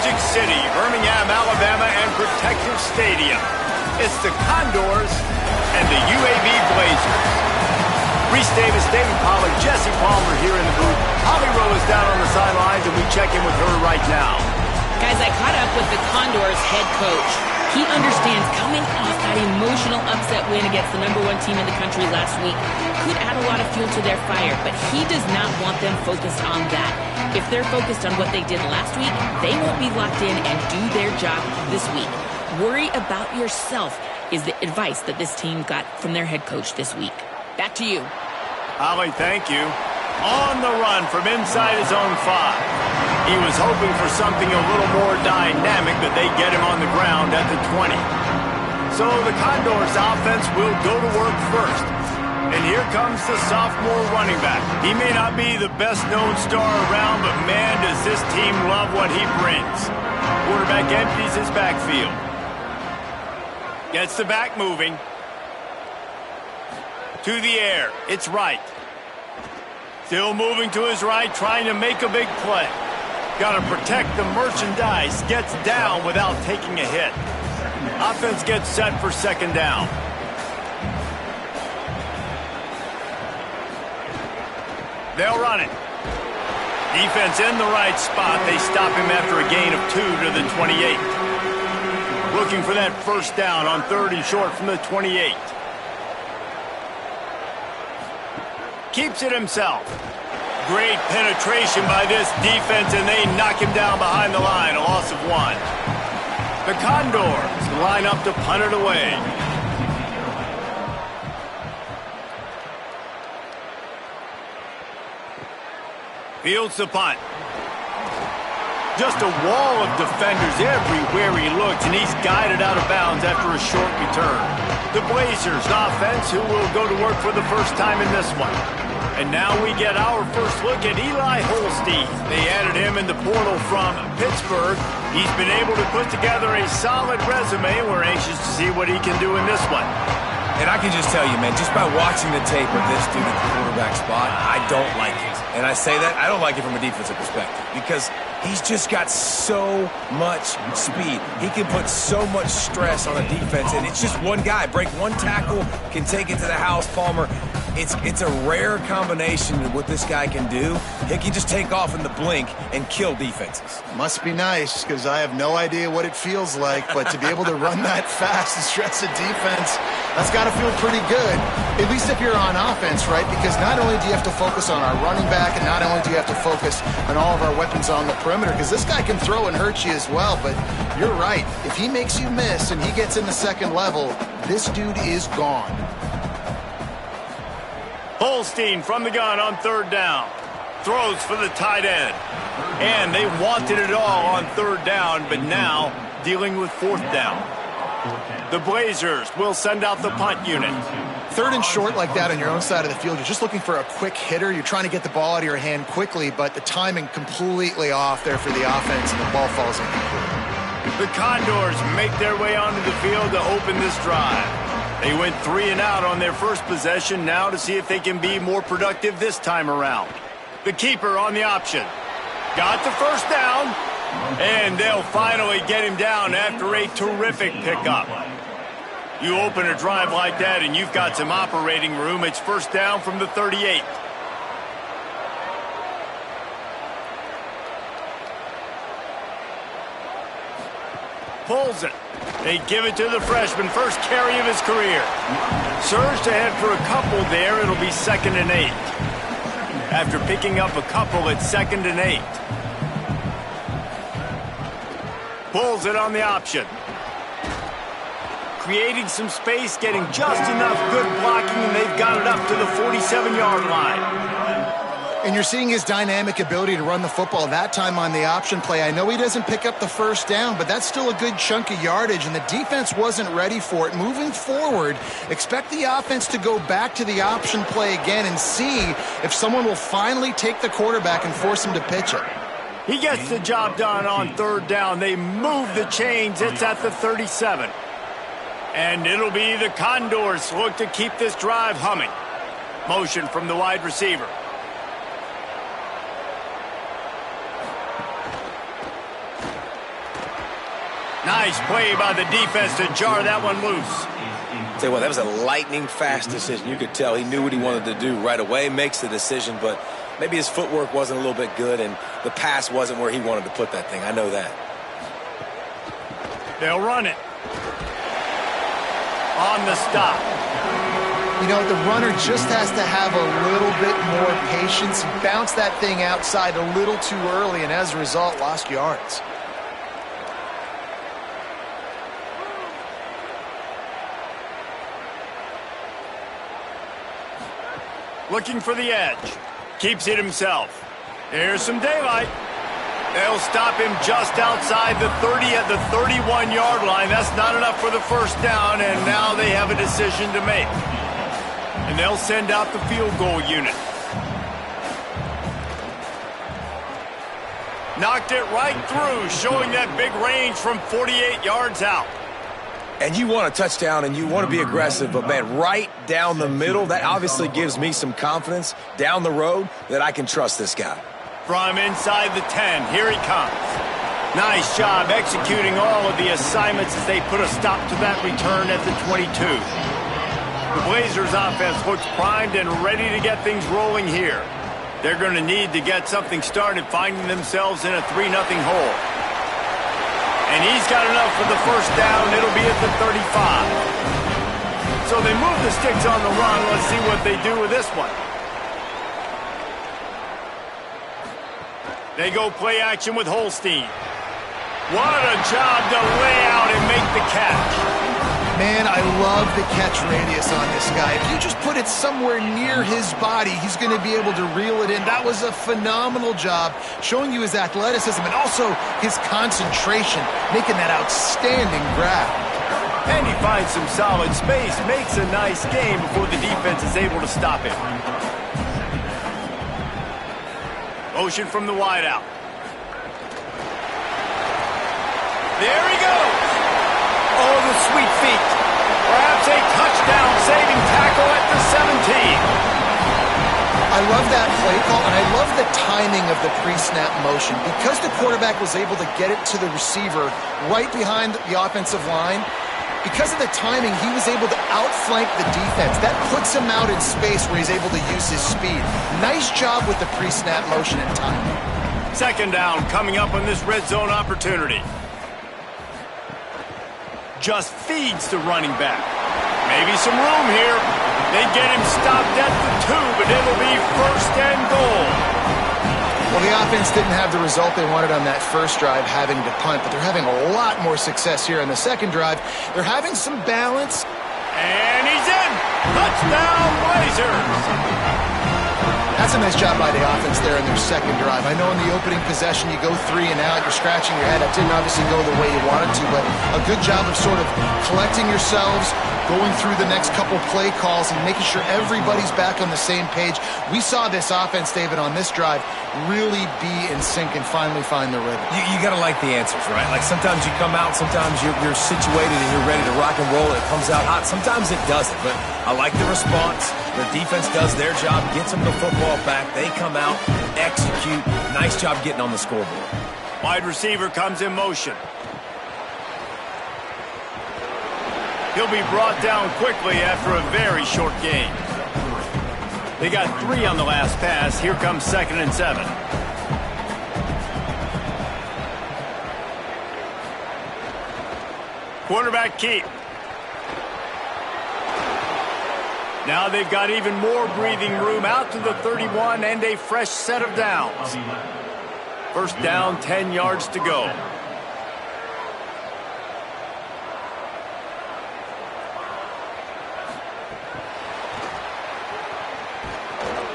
Magic City, Birmingham, Alabama, and Protective Stadium. It's the Condors and the UAB Blazers. Reese Davis, David Pollard, Jesse Palmer here in the booth. Holly Rowe is down on the sidelines, and we check in with her right now. Guys, I caught up with the Condors head coach. He understands coming off that emotional upset win against the #1 team in the country last week could add a lot of fuel to their fire, but he does not want them focused on that. If they're focused on what they did last week, they won't be locked in and do their job this week. Worry about yourself is the advice that this team got from their head coach this week. Back to you. Holly, thank you. On the run from inside his own 5. He was hoping for something a little more dynamic, but they get him on the ground at the 20. So the Condors offense will go to work first. And here comes the sophomore running back. He may not be the best-known star around, but man, does this team love what he brings. Quarterback empties his backfield. Gets the back moving. To the air. It's right. Still moving to his right, trying to make a big play. Got to protect the merchandise. Gets down without taking a hit. Offense gets set for second down. They'll run it. Defense in the right spot. They stop him after a gain of 2 to the 28. Looking for that first down on 3rd and short from the 28. Keeps it himself. Great penetration by this defense, and they knock him down behind the line. A loss of 1. The Condors line up to punt it away. Fields the punt. Just a wall of defenders everywhere he looks, and he's guided out of bounds after a short return. The Blazers offense, who will go to work for the first time in this one. And now we get our first look at Eli Holstein. They added him in the portal from Pittsburgh. He's been able to put together a solid resume. We're anxious to see what he can do in this one. And I can just tell you, man, just by watching the tape of this dude at the quarterback spot, I don't like it. And I say that, I don't like it from a defensive perspective because he's just got so much speed. He can put so much stress on a defense, and it's just one guy. Break one tackle, can take it to the house, Palmer. It's a rare combination of what this guy can do. He can just take off in the blink and kill defenses. Must be nice, because I have no idea what it feels like, but to be able to run that fast and stress a defense, that's got to feel pretty good, at least if you're on offense, right? Because not only do you have to focus on our running back, and not only do you have to focus on all of our weapons on the perimeter, because this guy can throw and hurt you as well, but you're right. If he makes you miss and he gets in the second level, this dude is gone. Holstein from the gun on 3rd down. Throws for the tight end. And they wanted it all on 3rd down, but now dealing with 4th down. The Blazers will send out the punt unit. 3rd and short like that on your own side of the field, you're just looking for a quick hitter. You're trying to get the ball out of your hand quickly, but the timing completely off there for the offense, and the ball falls in. The Condors make their way onto the field to open this drive. They went 3 and out on their first possession, now to see if they can be more productive this time around. The keeper on the option. Got the first down, and they'll finally get him down after a terrific pickup. You open a drive like that, and you've got some operating room. It's first down from the 38. Pulls it. They give it to the freshman, first carry of his career. Surged ahead for a couple there. It'll be 2nd and 8. After picking up a couple, it's 2nd and 8. Pulls it on the option. Creating some space, getting just enough good blocking, and they've got it up to the 47-yard line. And you're seeing his dynamic ability to run the football, that time on the option play. I know he doesn't pick up the first down, but that's still a good chunk of yardage, and the defense wasn't ready for it. Moving forward, expect the offense to go back to the option play again and see if someone will finally take the quarterback and force him to pitch it. He gets the job done on 3rd down. They move the chains. It's at the 37. And it'll be the Condors look to keep this drive humming. Motion from the wide receiver. Nice play by the defense to jar that one loose. Tell you what, that was a lightning-fast decision. You could tell he knew what he wanted to do right away, makes the decision, but maybe his footwork wasn't a little bit good, and the pass wasn't where he wanted to put that thing. I know that. They'll run it. On the stop. You know, the runner just has to have a little bit more patience. He bounced that thing outside a little too early, and as a result, lost yards. Looking for the edge. Keeps it himself. There's some daylight. They'll stop him just outside the 30 at the 31-yard line. That's not enough for the first down, and now they have a decision to make. And they'll send out the field goal unit. Knocked it right through, showing that big range from 48 yards out. And you want a touchdown and you want to be aggressive, but, man, right down the middle, that obviously gives me some confidence down the road that I can trust this guy. From inside the 10, here he comes. Nice job executing all of the assignments as they put a stop to that return at the 22. The Blazers offense looks primed and ready to get things rolling here. They're going to need to get something started, finding themselves in a 3-0 hole. And he's got enough for the first down. It'll be at the 35. So they move the sticks on the run. Let's see what they do with this one. They go play action with Holstein. What a job to lay out and make the catch. Man, I love the catch radius on this guy. If you just put it somewhere near his body, he's going to be able to reel it in. That was a phenomenal job, showing you his athleticism and also his concentration, making that outstanding grab. And he finds some solid space, makes a nice game before the defense is able to stop him. Motion from the wideout. There he goes. Oh, the sweet feet. Perhaps a touchdown-saving tackle at the 17. I love that play call, and I love the timing of the pre-snap motion. Because the quarterback was able to get it to the receiver right behind the offensive line, because of the timing, he was able to outflank the defense. That puts him out in space where he's able to use his speed. Nice job with the pre-snap motion and timing. Second down coming up on this red zone opportunity. Just feeds the running back. Maybe some room here. They get him stopped at the 2, but it'll be first and goal. Well, the offense didn't have the result they wanted on that first drive, having to punt, but they're having a lot more success here on the second drive. They're having some balance. And he's in. Touchdown, Blazers. That's a nice job by the offense there in their second drive. I know in the opening possession you go 3 and out, you're scratching your head. That didn't obviously go the way you wanted to, but a good job of sort of collecting yourselves, going through the next couple play calls and making sure everybody's back on the same page. We saw this offense, David, on this drive really be in sync and finally find the rhythm. You got to like the answers, right? Like sometimes you come out, sometimes you're situated and you're ready to rock and roll. It comes out hot. Sometimes it doesn't, but I like the response. The defense does their job, gets them the football back. They come out, execute. Nice job getting on the scoreboard. Wide receiver comes in motion. He'll be brought down quickly after a very short game. They got 3 on the last pass. Here comes 2nd and 7. Quarterback keep. Now they've got even more breathing room out to the 31 and a fresh set of downs. First down, 10 yards to go.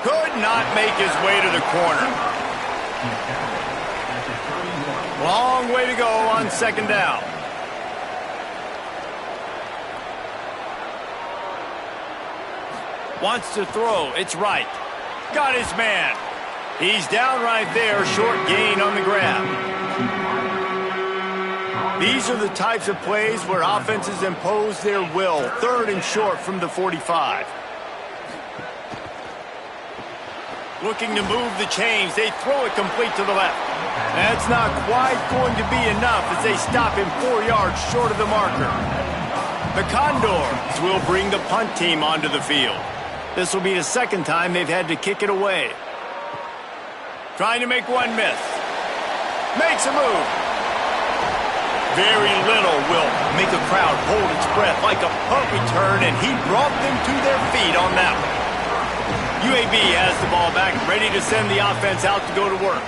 Could not make his way to the corner. Long way to go on 2nd down. Wants to throw. It's right. Got his man. He's down right there. Short gain on the grab. These are the types of plays where offenses impose their will. 3rd and short from the 45. Looking to move the chains. They throw it complete to the left. That's not quite going to be enough as they stop him 4 yards short of the marker. The Condors will bring the punt team onto the field. This will be the second time they've had to kick it away. Trying to make one miss. Makes a move. Very little will make a crowd hold its breath like a punt return, and he brought them to their feet on that one. UAB has the ball back, ready to send the offense out to go to work.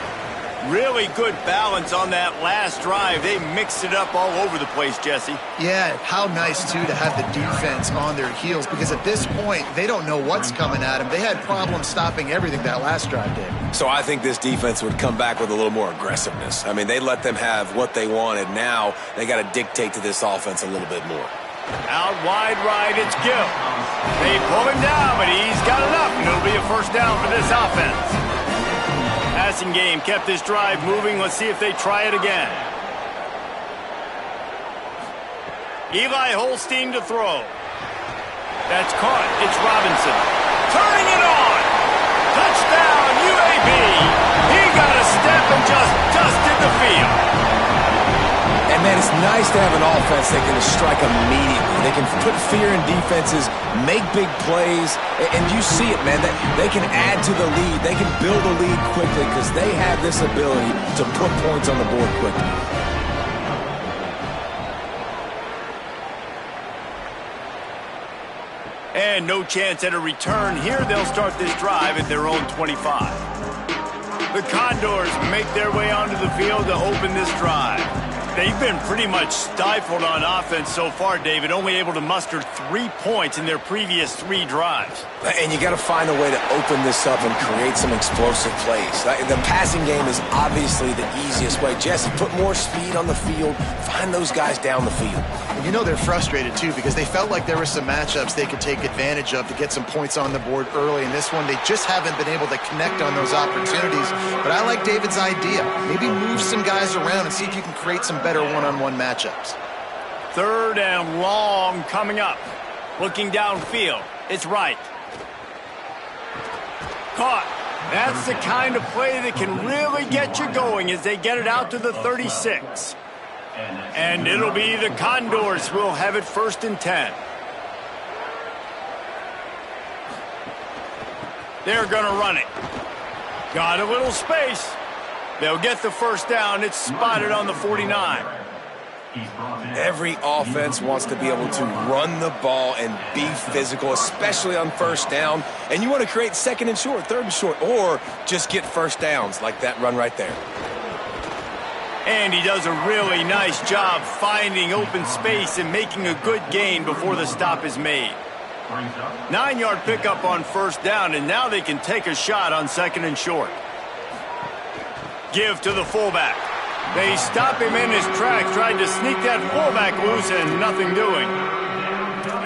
Really good balance on that last drive. They mixed it up all over the place, Jesse. Yeah, how nice, too, to have the defense on their heels, because at this point, they don't know what's coming at them. They had problems stopping everything that last drive did. So I think this defense would come back with a little more aggressiveness. I mean, they let them have what they wanted. Now they got to dictate to this offense a little bit more. Out wide right, it's Gill. They pull him down, but he's got enough, and it'll be a first down for this offense. Passing game kept this drive moving. Let's see if they try it again. Eli Holstein to throw. That's caught. It's Robinson. Turning it on. Touchdown, UAB. He got a step and just dusted the field. And, man, it's nice to have an offense that can strike immediately. They can put fear in defenses, make big plays, and you see it, man. That they can add to the lead. They can build a lead quickly because they have this ability to put points on the board quickly. And no chance at a return here. They'll start this drive at their own 25. The Condors make their way onto the field to open this drive. They've been pretty much stifled on offense so far, David, only able to muster 3 points in their previous 3 drives. And you got to find a way to open this up and create some explosive plays. The passing game is obviously the easiest way. Jesse, put more speed on the field. Find those guys down the field. And you know they're frustrated, too, because they felt like there were some matchups they could take advantage of to get some points on the board early. In this one, they just haven't been able to connect on those opportunities. But I like David's idea. Maybe move some guys around and see if you can create some better one-on-one matchups. Third and long coming up. Looking downfield. It's right. Caught. That's the kind of play that can really get you going as they get it out to the 36. And it'll be the Condors who will have it 1st and 10. They're going to run it. Got a little space. They'll get the first down. It's spotted on the 49. Every offense wants to be able to run the ball and be physical, especially on first down. And you want to create 2nd and short, 3rd and short, or just get first downs like that run right there. And he does a really nice job finding open space and making a good gain before the stop is made. 9-yard pickup on first down, and now they can take a shot on 2nd and short. Give to the fullback. They stop him in his tracks, trying to sneak that fullback loose and nothing doing.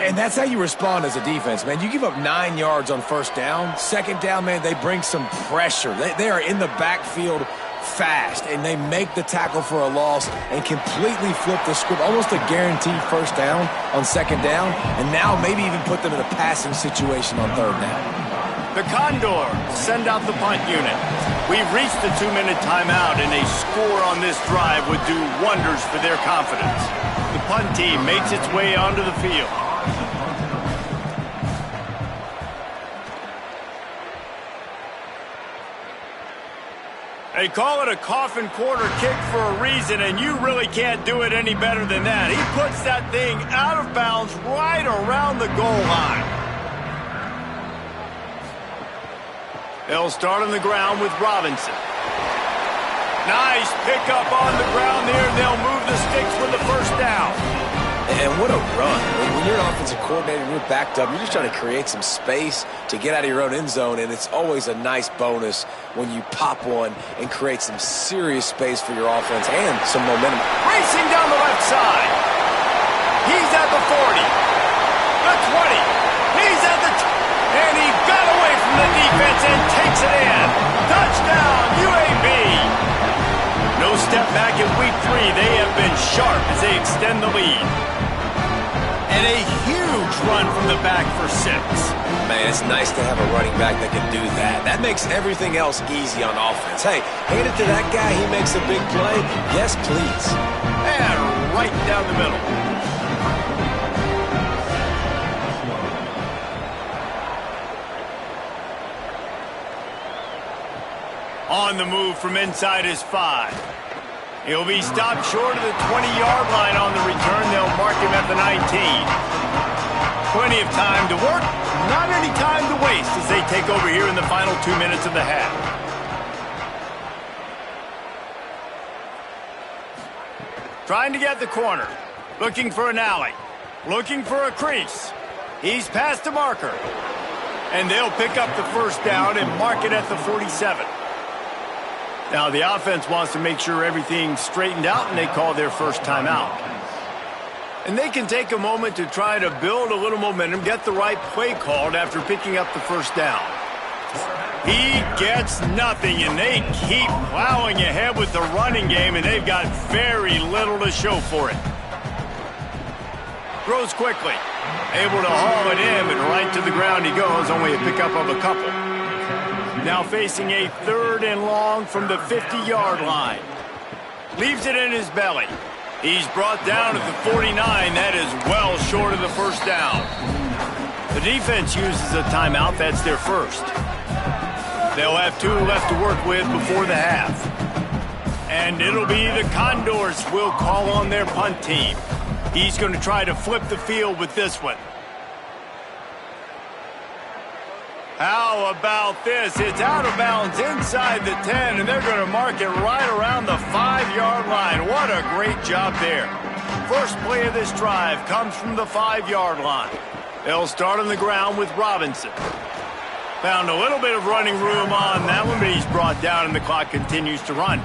And that's how you respond as a defense, man. You give up 9 yards on first down. 2nd down, man, they bring some pressure. They are in the backfield fast, and they make the tackle for a loss and completely flip the script, almost a guaranteed first down on 2nd down, and now maybe even put them in a passing situation on 3rd down. The Condors send out the punt unit. We've reached the 2-minute timeout, and a score on this drive would do wonders for their confidence. The punt team makes its way onto the field. They call it a coffin quarter kick for a reason, and you really can't do it any better than that. He puts that thing out of bounds right around the goal line. They'll start on the ground with Robinson. Nice pickup on the ground there. They'll move the sticks for the first down. And what a run. When you're an offensive coordinator and you're backed up, you're just trying to create some space to get out of your own end zone, and it's always a nice bonus when you pop one and create some serious space for your offense and some momentum. Racing down the left side. He's at the 40. The 20. He's at the... And he got away from the defense and takes it in. Touchdown, UAB. No step back in week 3. They have been sharp as they extend the lead. And a huge run from the back for 6. Man, it's nice to have a running back that can do that. That makes everything else easy on offense. Hey, hand it to that guy. He makes a big play. Yes, please. And right down the middle. On the move from inside his 5. He'll be stopped short of the 20-yard line on the return. They'll mark him at the 19. Plenty of time to work, not any time to waste as they take over here in the final 2 minutes of the half. Trying to get the corner, looking for an alley, looking for a crease. He's past the marker, and they'll pick up the first down and mark it at the 47. Now the offense wants to make sure everything's straightened out, and they call their first timeout. And they can take a moment to try to build a little momentum, get the right play called after picking up the first down. He gets nothing, and they keep plowing ahead with the running game, and they've got very little to show for it. Throws quickly, able to haul it in, but right to the ground he goes, only a pickup of a couple. Now facing a 3rd and long from the 50-yard line. Leaves it in his belly. He's brought down at the 49. That is well short of the first down. The defense uses a timeout. That's their first. They'll have 2 left to work with before the half. And it'll be the Condors will call on their punt team. He's going to try to flip the field with this one. How about this? It's out of bounds inside the 10, and they're going to mark it right around the 5-yard line. What a great job there. First play of this drive comes from the 5-yard line. They'll start on the ground with Robinson. Found a little bit of running room on that one, but he's brought down, and the clock continues to run.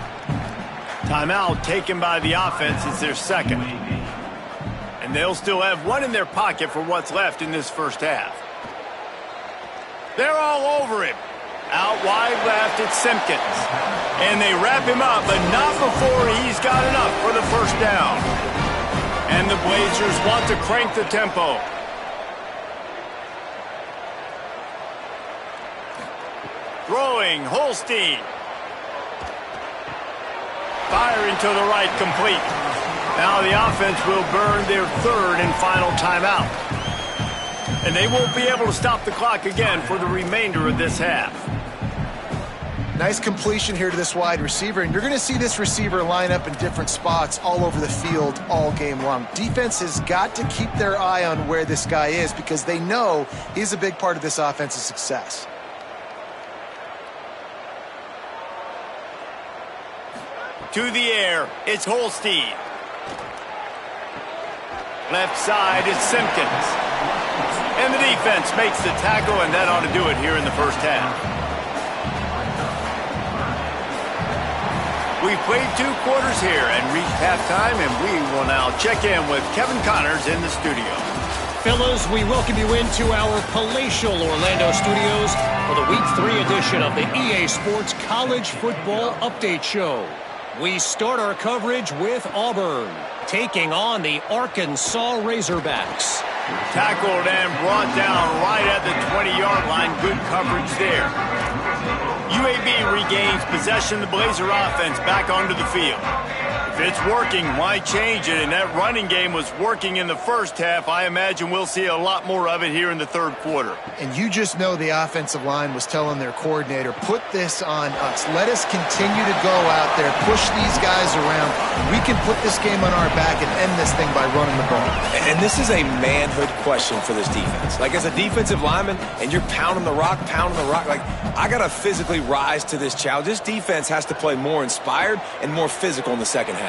Timeout taken by the offense. It's their second. And they'll still have one in their pocket for what's left in this first half. They're all over him. Out wide left, it's Simpkins. And they wrap him up, but not before he's got enough for the first down. And the Blazers want to crank the tempo. Throwing, Holstein. Firing to the right, complete. Now the offense will burn their 3rd and final timeout. And they won't be able to stop the clock again for the remainder of this half. Nice completion here to this wide receiver, and you're going to see this receiver line up in different spots all over the field all game long. Defense has got to keep their eye on where this guy is because they know he's a big part of this offense's success. To the air, it's Holstein. Left side is Simpkins. And the defense makes the tackle, and that ought to do it here in the first half. We've played 2 quarters here and reached halftime, and we will now check in with Kevin Connors in the studio. Fellas, we welcome you into our palatial Orlando studios for the Week 3 edition of the EA Sports College Football Update Show. We start our coverage with Auburn, taking on the Arkansas Razorbacks. Tackled and brought down right at the 20-yard line. Good coverage there. UAB regains possession of the Blazer offense back onto the field. If it's working, why change it? And that running game was working in the first half. I imagine we'll see a lot more of it here in the 3rd quarter. And you just know the offensive line was telling their coordinator, put this on us. Let us continue to go out there, push these guys around. We can put this game on our back and end this thing by running the ball. And this is a manhood question for this defense. Like, as a defensive lineman, and you're pounding the rock, like, I got to physically rise to this challenge. This defense has to play more inspired and more physical in the second half.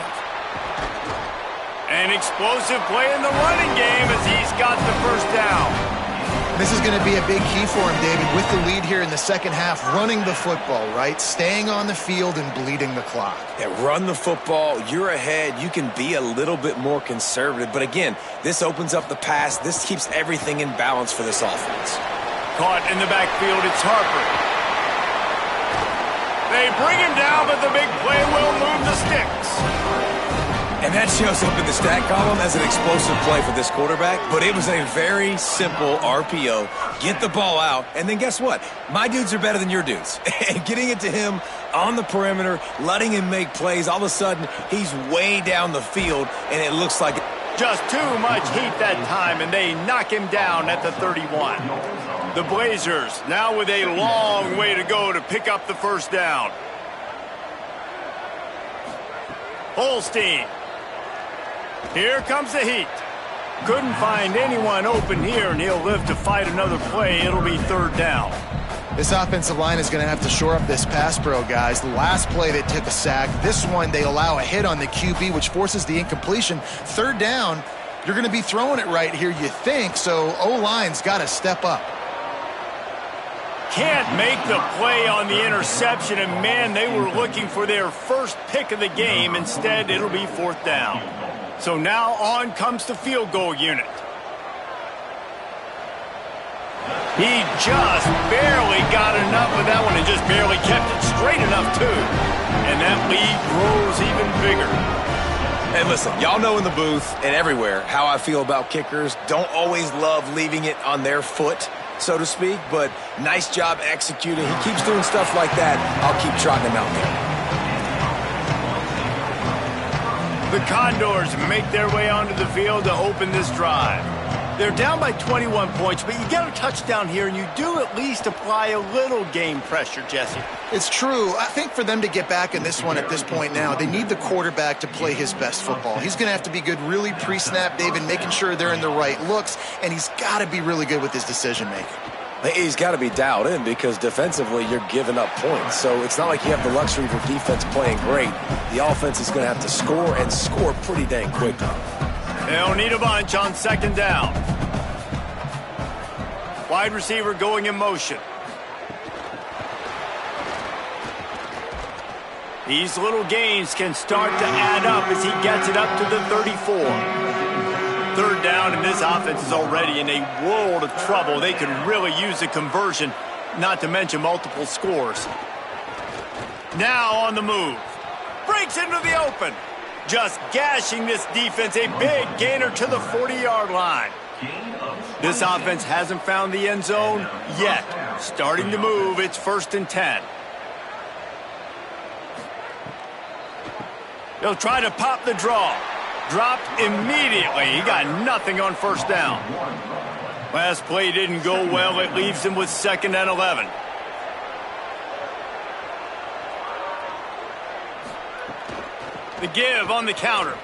An explosive play in the running game as he's got the first down. This is going to be a big key for him, David, with the lead here in the second half, running the football, right? Staying on the field and bleeding the clock. Yeah, run the football. You're ahead. You can be a little bit more conservative. But again, this opens up the pass. This keeps everything in balance for this offense. Caught in the backfield, it's Harper. They bring him down, but the big play will move the sticks. And that shows up in the stat column as an explosive play for this quarterback, but it was a very simple RPO. Get the ball out, and then guess what? My dudes are better than your dudes. And getting it to him on the perimeter, letting him make plays, all of a sudden, he's way down the field, and it looks like just too much heat that time, and they knock him down at the 31. The Blazers now with a long way to go to pick up the first down. Holstein. Here comes the heat. Couldn't find anyone open here, and he'll live to fight another play. It'll be third down. This offensive line is going to have to shore up this pass pro, guys. The last play they took a sack. This one they allow a hit on the QB, which forces the incompletion. Third down, you're going to be throwing it right here, you think, so O-line's got to step up. Can't make the play on the interception, and man, they were looking for their first pick of the game. Instead, it'll be fourth down. So now on comes the field goal unit. He just barely got enough of that one and just barely kept it straight enough, too. And that lead grows even bigger. And listen, y'all know in the booth and everywhere how I feel about kickers. Don't always love leaving it on their foot, so to speak, but nice job executing. He keeps doing stuff like that. I'll keep trotting him out there. The Condors make their way onto the field to open this drive. They're down by 21 points, but you get a touchdown here, and you do at least apply a little game pressure, Jesse. It's true. I think for them to get back in this one at this point now, they need the quarterback to play his best football. He's going to have to be good really pre-snap, David, making sure they're in the right looks, and he's got to be really good with his decision-making. He's got to be dialed in because defensively you're giving up points. So it's not like you have the luxury of your defense playing great. The offense is going to have to score and score pretty dang quickly. They'll need a bunch on second down. Wide receiver going in motion. These little gains can start to add up as he gets it up to the 34. Third down, and this offense is already in a world of trouble. They could really use a conversion, not to mention multiple scores. Now on the move. Breaks into the open. Just gashing this defense, a big gainer to the 40-yard line. This offense hasn't found the end zone yet. Starting to move, it's 1st and 10. They'll try to pop the draw. Dropped immediately. He got nothing on first down. Last play didn't go well. It leaves him with 2nd and 11. The give on the counter.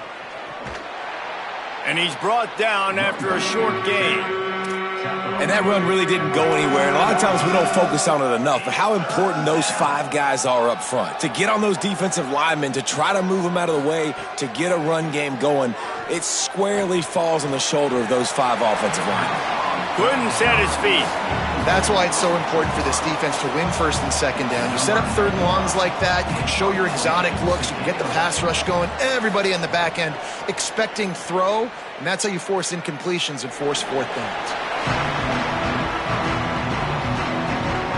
And he's brought down after a short gain. And that run really didn't go anywhere. And a lot of times we don't focus on it enough, but how important those 5 guys are up front. To get on those defensive linemen, to try to move them out of the way, to get a run game going, it squarely falls on the shoulder of those 5 offensive linemen. Couldn't set his feet. That's why it's so important for this defense to win 1st and 2nd down. You set up 3rd and longs like that, you can show your exotic looks, you can get the pass rush going, everybody in the back end expecting throw, and that's how you force incompletions and force 4th downs.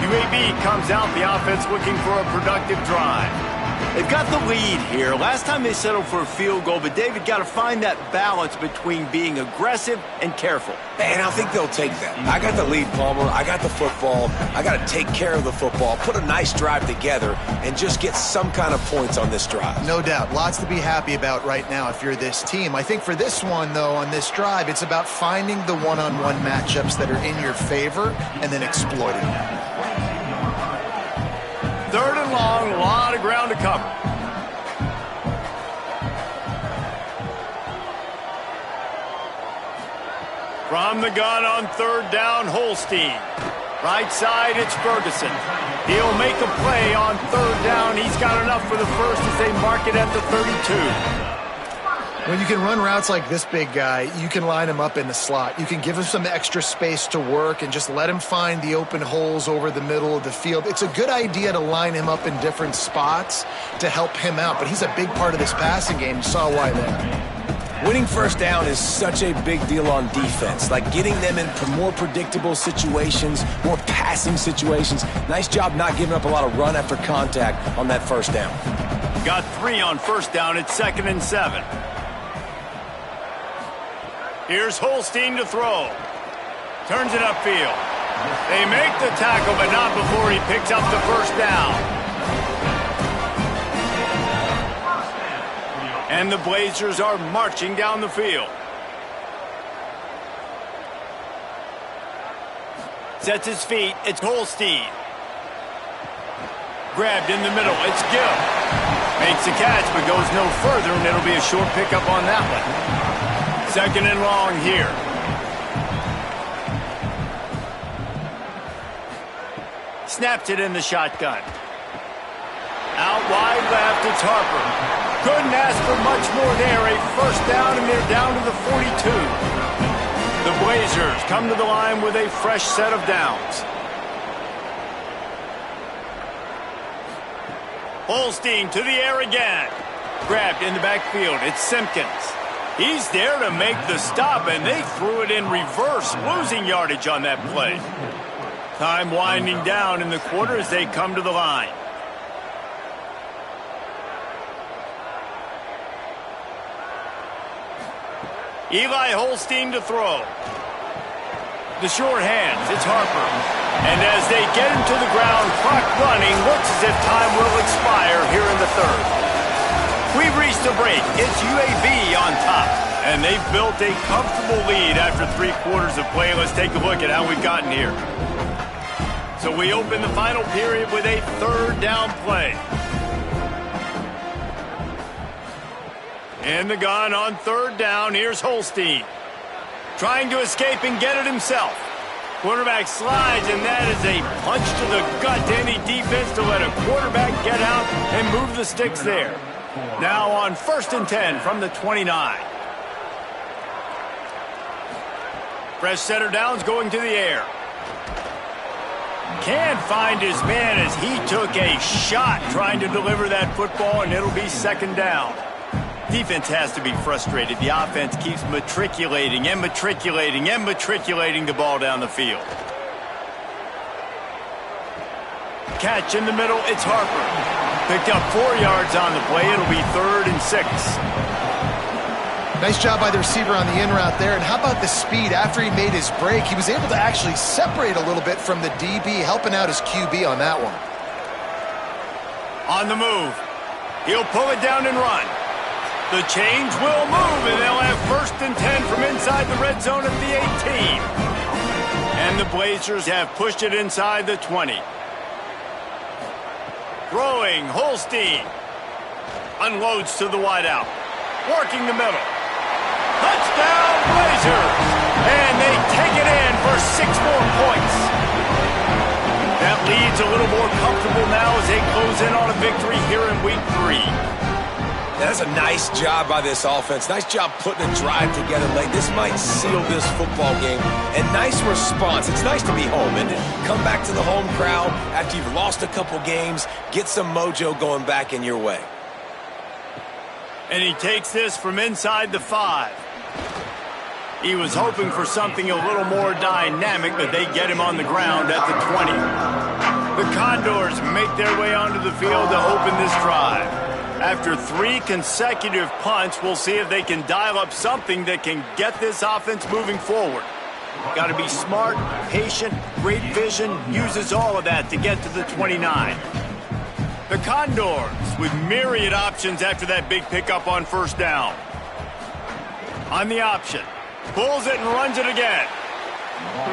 UAB comes out, the offense looking for a productive drive. They've got the lead here. Last time they settled for a field goal, but David got to find that balance between being aggressive and careful. And I think they'll take that. I got the lead, Palmer. I got the football. I got to take care of the football, put a nice drive together, and just get some kind of points on this drive. No doubt. Lots to be happy about right now if you're this team. I think for this one, though, on this drive, it's about finding the one-on-one matchups that are in your favor and then exploiting them. 3rd and long, a lot of ground to cover. From the gun on 3rd down, Holstein. Right side, it's Ferguson. He'll make a play on 3rd down. He's got enough for the first as they mark it at the 32. When you can run routes like this big guy, you can line him up in the slot. You can give him some extra space to work and just let him find the open holes over the middle of the field. It's a good idea to line him up in different spots to help him out, but he's a big part of this passing game. You saw why there. Winning first down is such a big deal on defense, like getting them in more predictable situations, more passing situations. Nice job not giving up a lot of run after contact on that first down. Got 3 on first down. It's 2nd and 7. Here's Holstein to throw. Turns it upfield. They make the tackle, but not before he picks up the first down. And the Blazers are marching down the field. Sets his feet. It's Holstein. Grabbed in the middle. It's Gill. Makes the catch, but goes no further, and it'll be a short pickup on that one. Second and long here. Snaps it in the shotgun. Out wide left, it's Harper. Couldn't ask for much more there. A first down, and they're down to the 42. The Blazers come to the line with a fresh set of downs. Holstein to the air again. Grabbed in the backfield. It's Simpkins. He's there to make the stop, and they threw it in reverse, losing yardage on that play. Time winding down in the quarter as they come to the line. Eli Holstein to throw. The short hands, it's Harper. And as they get him to the ground, clock running, looks as if time will expire here in the third. We've reached a break. It's UAB on top. And they've built a comfortable lead after 3 quarters of play. Let's take a look at how we've gotten here. So we open the final period with a third down play. In the gun on third down, here's Holstein. Trying to escape and get it himself. Quarterback slides, and that is a punch to the gut to any defense to let a quarterback get out and move the sticks there. Now on 1st and 10 from the 29. Fresh setter downs going to the air. Can't find his man as he took a shot trying to deliver that football, and it'll be second down. Defense has to be frustrated. The offense keeps matriculating and matriculating and matriculating the ball down the field. Catch in the middle, it's Harper. Picked up 4 yards on the play. It'll be 3rd and 6. Nice job by the receiver on the in route there. And how about the speed after he made his break? He was able to actually separate a little bit from the DB, helping out his QB on that one. On the move. He'll pull it down and run. The change will move, and they'll have 1st and 10 from inside the red zone at the 18. And the Blazers have pushed it inside the 20. Throwing, Holstein. Unloads to the wideout. Working the middle. Touchdown, Blazers! And they take it in for 6 more points. That lead's a little more comfortable now as they close in on a victory here in week 3. That's a nice job by this offense. Nice job putting a drive together late. This might seal this football game. And nice response. It's nice to be home, isn't it? Come back to the home crowd after you've lost a couple games. Get some mojo going back in your way. And he takes this from inside the 5. He was hoping for something a little more dynamic, but they get him on the ground at the 20. The Condors make their way onto the field to open this drive. After 3 consecutive punts, we'll see if they can dial up something that can get this offense moving forward. Got to be smart, patient, great vision, uses all of that to get to the 29. The Condors with myriad options after that big pickup on 1st down. On the option, pulls it and runs it again.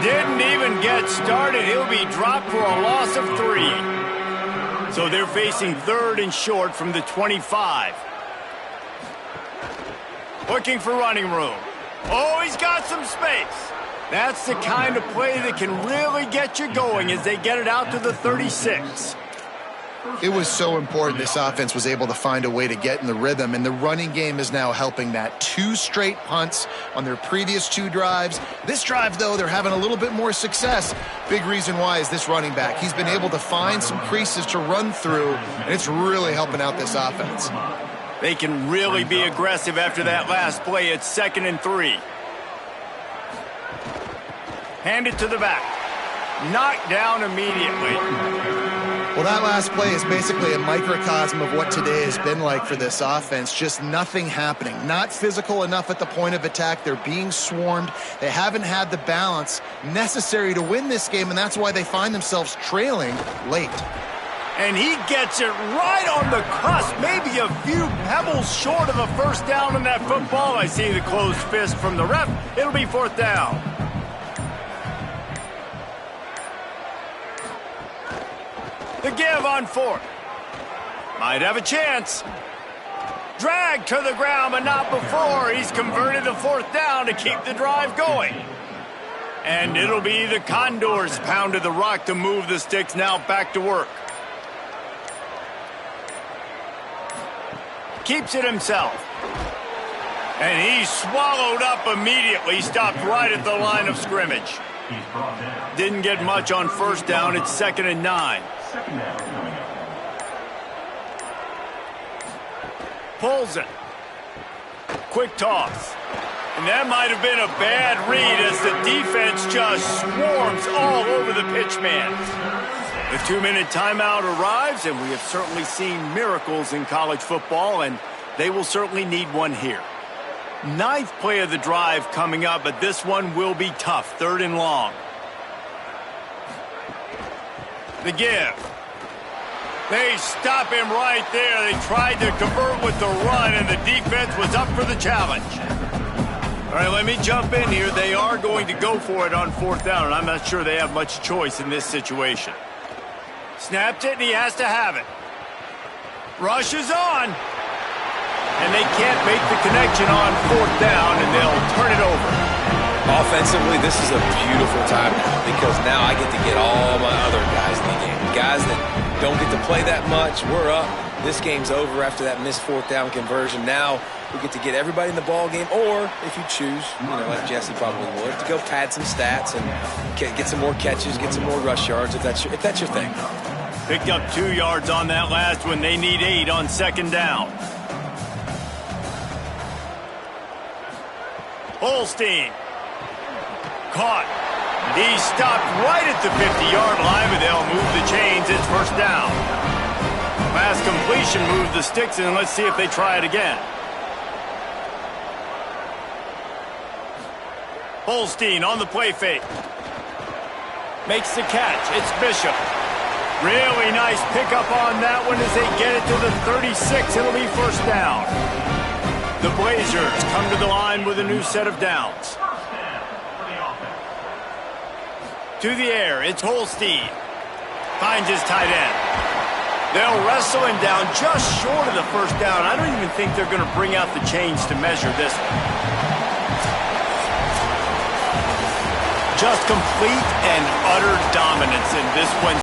Didn't even get started. He'll be dropped for a loss of 3. So they're facing 3rd and short from the 25. Looking for running room. Oh, he's got some space. That's the kind of play that can really get you going as they get it out to the 36. It was so important this offense was able to find a way to get in the rhythm, and the running game is now helping that. 2 straight punts on their previous 2 drives. This drive, though, they're having a little bit more success. Big reason why is this running back. He's been able to find some creases to run through, and it's really helping out this offense. They can really be aggressive after that last play. It's 2nd and 3. Hand it to the back. Knocked down immediately. Well, that last play is basically a microcosm of what today has been like for this offense. Just nothing happening. Not physical enough at the point of attack. They're being swarmed. They haven't had the balance necessary to win this game, and that's why they find themselves trailing late. And he gets it right on the cusp, maybe a few pebbles short of a first down on that football. I see the closed fist from the ref. It'll be fourth down. The give on fourth. Might have a chance. Dragged to the ground, but not before. He's converted a fourth down to keep the drive going. And it'll be the Condors pounded the rock to move the sticks, now back to work. Keeps it himself. And he's swallowed up immediately. Stopped right at the line of scrimmage. Didn't get much on first down. It's 2nd and 9. Pulls it. Quick toss. And that might have been a bad read as the defense just swarms all over the pitchman. The 2-minute timeout arrives, and we have certainly seen miracles in college football, and they will certainly need one here. 9th play of the drive coming up, but this one will be tough. 3rd and long. The give. They stop him right there. They tried to convert with the run, and the defense was up for the challenge. All right, let me jump in here. They are going to go for it on 4th down, and I'm not sure they have much choice in this situation. Snapped it, and he has to have it. Rushes on. And they can't make the connection on 4th down, and they'll turn it over. Offensively, this is a beautiful time now because now I get to get all my other guys in the game. Guys that don't get to play that much, we're up. This game's over after that missed 4th down conversion. Now we get to get everybody in the ball game, or if you choose, like Jesse probably would, to go pad some stats and get some more catches, get some more rush yards if that's your thing. Picked up 2 yards on that last one. They need 8 on 2nd down. Holstein. Caught. He stopped right at the 50-yard line, but they'll move the chains. It's first down. Pass completion moves the sticks, and let's see if they try it again. Holstein on the play fake. Makes the catch. It's Bishop. Really nice pickup on that one as they get it to the 36. It'll be first down. The Blazers come to the line with a new set of downs. To the air, it's Holstein. Finds his tight end. They'll wrestle him down just short of the first down. I don't even think they're going to bring out the chains to measure this one. Just complete and utter dominance in this one.